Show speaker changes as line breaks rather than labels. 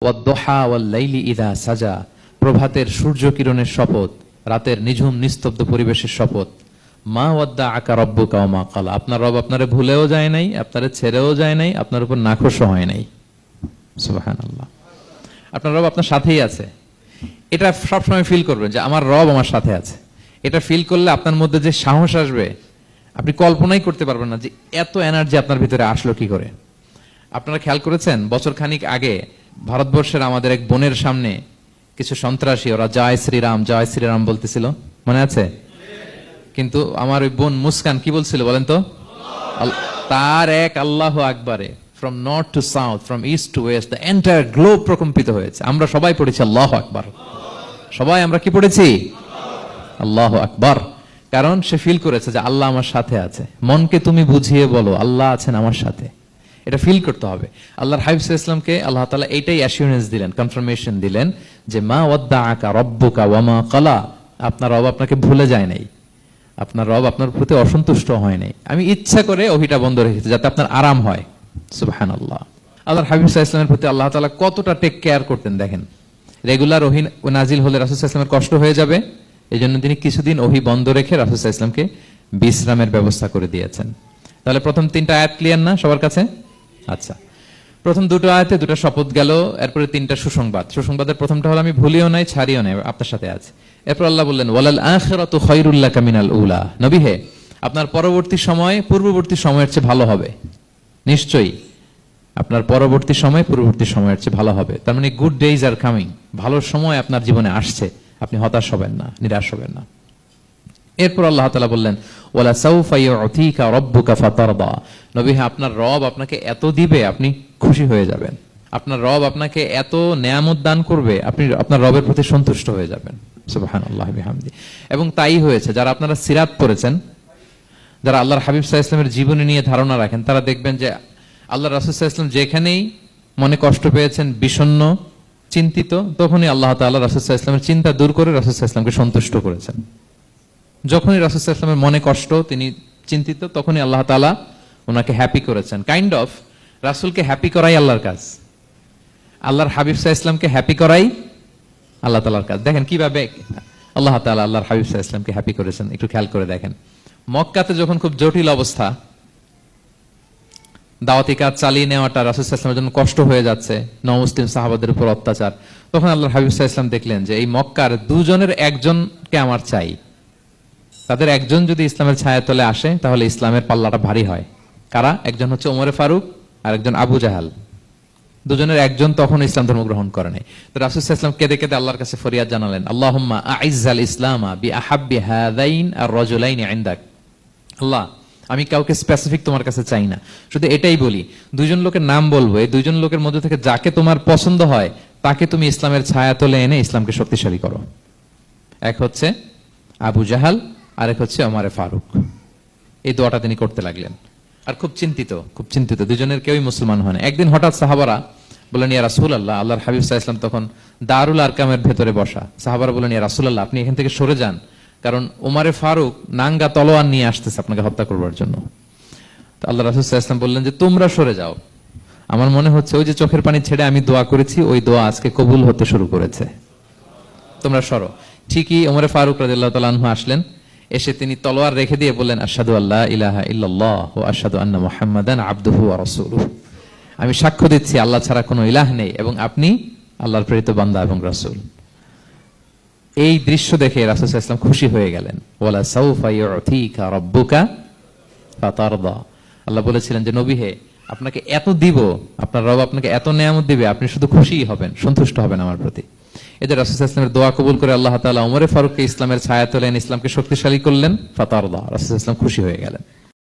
ওয়াদ-দুহা ওয়াল-লাইলি ইযা সাজা, প্রভাতের সূর্য কিরণের শপথ, রাতের নিঝুম নিস্তব্ধ পরিবেশের শপথ। মা ওয়াদ্দাআকা রাব্বুকা ওয়া মা ক্বালা, আপনার রব আপনারে ভুলেও যায় নাই, আপনারে ছেড়েও যায় নাই, আপনার উপর নাখোশও হয় নাই। সুবহানাল্লাহ। আপনার রব আপনার সাথেই আছে। এটা সবসময় ফিল করবেন যে আমার রব আমার সাথে আছে। এটা ফিল করলে আপনার মধ্যে যে সাহস আসবে, আপনি কল্পনাই করতে পারবেন না যে এত এনার্জি আপনার ভিতরে আসলো কি করে। আপনারা খেয়াল করেছেন, বছর খানিক আগে ভারতবর্ষের আমাদের এক বোনের সামনে কিছু সন্ত্রাসী, ওরা জয় শ্রীরাম বলতেছিল, মনে আছে? কিন্তু আমার ওই বোন মুস্কান কি বলছিল বলেন তো? তার এক আল্লাহু আকবারে from north to south, from east to west, the entire globe প্রকম্পিত হয়েছে। আমরা সবাই পড়েছি আল্লাহু আকবার। সবাই আমরা কি পড়েছি? আল্লাহু আকবার। কারণ সে ফিল করেছে যে আল্লাহ আমার সাথে আছে। মনকে তুমি বুঝিয়ে বলো আল্লাহ আছেন আমার সাথে, এটা ফিল করতে হবে। আল্লাহর হাবিব সাল্লাল্লাহু আলাইহি ওয়াসাল্লামকে আল্লাহ তাআলা এইটাই অ্যাসিউরেন্স দিলেন, কনফার্মেশন দিলেন যে মা ওয়াদ্দাআকা রাব্বুকা ওয়া মা ক্বালা, আপনার রব আপনাকে ভুলে যায় নাই, আপনার রব আপনার প্রতি অসন্তুষ্ট হয় নাই। আমি ইচ্ছা করে ওহিটা বন্ধ রেখেছি যাতে আপনার আরাম হয়। সুবহানাল্লাহ। আল্লাহর হাবিব সাল্লাল্লাহু আলাইহি ওয়াসাল্লামের প্রতি আল্লাহ তাআলা কতটা টেক কেয়ার করতেন দেখেন। রেগুলার ওহী নাজিল হলে রাসূল সাল্লাল্লাহু আলাইহি ওয়াসাল্লামের কষ্ট হয়ে যাবে, এজন্য তিনি কিছুদিন ওহী বন্ধ রেখে রাসূল সাল্লাল্লাহু আলাইহি ওয়াসাল্লামকে বিশ্রামের ব্যবস্থা করে দিয়েছেন। তাহলে প্রথম তিনটা আয়াত ক্লিয়ার না সবার কাছে? আচ্ছা, প্রথম দুটো আয়াতে দুটো শপথ গেল, এরপরে তিনটা সুসংবাদ। সুসংবাদের প্রথমটা হলো আমি ভুলিও নাই ছাড়িও নাই, আপনার সাথে আছে। এরপর আল্লাহ বললেন ওয়ালাল আখিরাতু খায়রুল লাকা মিনাল উলা, নবী হে আপনার পরবর্তী সময় পূর্ববর্তী সময়ের চেয়ে ভালো হবে। নিশ্চয়ই আপনার পরবর্তী সময় পূর্ববর্তী সময়ের চেয়ে ভালো হবে। তার মানে গুড ডেজ আর কামিং, ভালো সময় আপনার জীবনে আসছে, আপনি হতাশ হবেন না, নিরাশ হবেন না। এরপর আল্লাহ তাআলা বললেন ওয়ালা সাউফা ইউতিকা রাব্বুকা ফাতারদা, নবী হ্যাঁ আপনার রব আপনাকে এত দিবে আপনি খুশি হয়ে যাবেন। আপনার রব আপনাকে এত নেয়ামত দান করবে, আপনি আপনার রবের প্রতি সন্তুষ্ট হয়ে যাবেন। সুবহানাল্লাহি বিহামদি। এবং তাই হয়েছে। যারা আপনারা সিরাত পড়েছেন, যারা আল্লাহর হাবিব সাল্লাল্লাহু আলাইহি ওয়াসাল্লামের জীবনী নিয়ে ধারণা রাখেন, তারা দেখবেন যে আল্লাহর রাসূল সাল্লাল্লাহু আলাইহি ওয়াসাল্লাম যেখানেই মনে কষ্ট পেয়েছেন, বিষণ্ণ, চিন্তিত, তখনই আল্লাহ তাআলা রাসূল সাল্লাল্লাহু আলাইহি ওয়াসাল্লামের চিন্তা দূর করে রাসূল সাল্লাল্লাহু আলাইহি ওয়াসাল্লামকে সন্তুষ্ট করেছেন। যখনই রাসূল সাল্লাল্লাহু আলাইহি ওয়াসাল্লামের মনে কষ্ট, তিনি চিন্তিত, তখনই আল্লাহ তাআলা ওনাকে হ্যাপি করেছেন। কাইন্ড অফ রাসূলকে হ্যাপি করাই আল্লাহর কাজ, আল্লাহর হাবিব সাল্লাল্লাহু আলাইহি ওয়াসাল্লামকে হ্যাপি করাই আল্লাহ তাআলার কাজ। দেখেন কিভাবে আল্লাহ তাআলা আল্লাহর হাবিব সাল্লাল্লাহু আলাইহি ওয়াসাল্লামকে হ্যাপি করেছেন, একটু খেয়াল করে দেখেন। মক্কাতে যখন খুব জটিল অবস্থা, দাওয়াতি কাজ চালিয়ে নেওয়াটা রাসূল সাল্লাল্লাহু আলাইহি ওয়াসাল্লামের জন্য কষ্ট হয়ে যাচ্ছে, নমুসলিম সাহাবাদের উপর অত্যাচার, তখন আল্লাহর হাবিব সাল্লাল্লাহু আলাইহি ওয়াসাল্লাম দেখলেন যে এই মক্কার দুজনের একজনকে আমার চাই। তাদের একজন যদি ইসলামের ছায়াতলে আসে তাহলে ইসলামের পাল্লাটা ভারী হয়। কারা? একজন হচ্ছে ওমরে ফারুক আর একজন আবু জাহাল। দুজনের একজন তখন ইসলাম ধর্ম গ্রহণ করে নাই। তো রাসূল সাল্লাল্লাহু আলাইহি ওয়াসাল্লাম কেঁদে কেঁদে আল্লাহর কাছে ফরিয়াদ জানালেন, আল্লাহুম্মা আইজ্জাল ইসলামা বিআহাব্বি হাযাইন আর রাজুলাইনি ইনদাক। আল্লাহ, আমি কাউকে স্পেসিফিক তোমার কাছে চাই না, শুধু এটাই বলি, দুইজন লোকের নাম বলবো, এই দুইজন লোকের মধ্যে থেকে যাকে তোমার পছন্দ হয় তাকে তুমি ইসলামের ছায়াতলে এনে ইসলামকে শক্তিশালী করো। এক হচ্ছে আবু জাহাল, আরেক হচ্ছে ওমরে ফারুক। এই দোয়াটা তিনি করতে লাগলেন। আর খুব চিন্তিত, দুজনের কেউই মুসলমান হয় না। একদিন হঠাৎ সাহাবারা বললেন ইয়া রাসূলুল্লাহ, আল্লাহর হাবিব সাল্লাল্লাহু আলাইহি ওয়াসাল্লাম তখন দারুল আরকামের ভেতরে বসা। সাহাবারা বললেন ইয়া রাসূলুল্লাহ, আপনি এখান থেকে সরে যান, কারণ ওমরে ফারুক নাঙ্গা তলোয়ার নিয়ে আসতেছে আপনাকে হত্যা করবার জন্য। তো আল্লাহ রাসূল সাল্লাল্লাহু আলাইহি ওয়াসাল্লাম বললেন যে তোমরা সরে যাও, আমার মনে হচ্ছে ওই যে চোখের পানি ছেড়ে আমি দোয়া করেছি, ওই দোয়া আজকে কবুল হতে শুরু করেছে, তোমরা সরো। ঠিকই ওমরে ফারুক রাদিয়াল্লাহু তাআলা আনহু আসলেন, এসে তিনি তলোয়ার রেখে দিয়ে বললেন আশহাদু আল্লা ইলাহা ইল্লাল্লাহ ওয়া আশহাদু আন্না মুহাম্মাদান আবদুহু ওয়া রাসূলুহু, আমি সাক্ষ্য দিচ্ছি আল্লাহ ছাড়া কোনো ইলাহ নেই এবং আপনি আল্লাহর প্রেরিত বান্দা এবং রাসূল। এই দৃশ্য দেখে রাসূল সাল্লাল্লাহু আলাইহি ওয়াসাল্লাম খুশি হয়ে গেলেন। ওয়ালা সাউফা ইউতিকা রাব্বুকা ফাতারদা, আল্লাহ বলেছিলেন যে নবী হে আপনাকে এত দিব, আপনার রব আপনাকে এত নেয়ামত দিবে, আপনি শুধু খুশিই হবেন, সন্তুষ্ট হবেন আমার প্রতি। এদের রাসূল সাল্লাল্লাহু আলাইহি ওয়াসাল্লামের দোয়া কবুল করে আল্লাহ তাআলা ওমরে ফারুককে ইসলামের ছায়াতলে এনে ইসলামকে শক্তিশালী করলেন। ফাতারদা, রাসূল সাল্লাল্লাহু আলাইহি ওয়াসাল্লাম খুশি হয়ে গেলেন।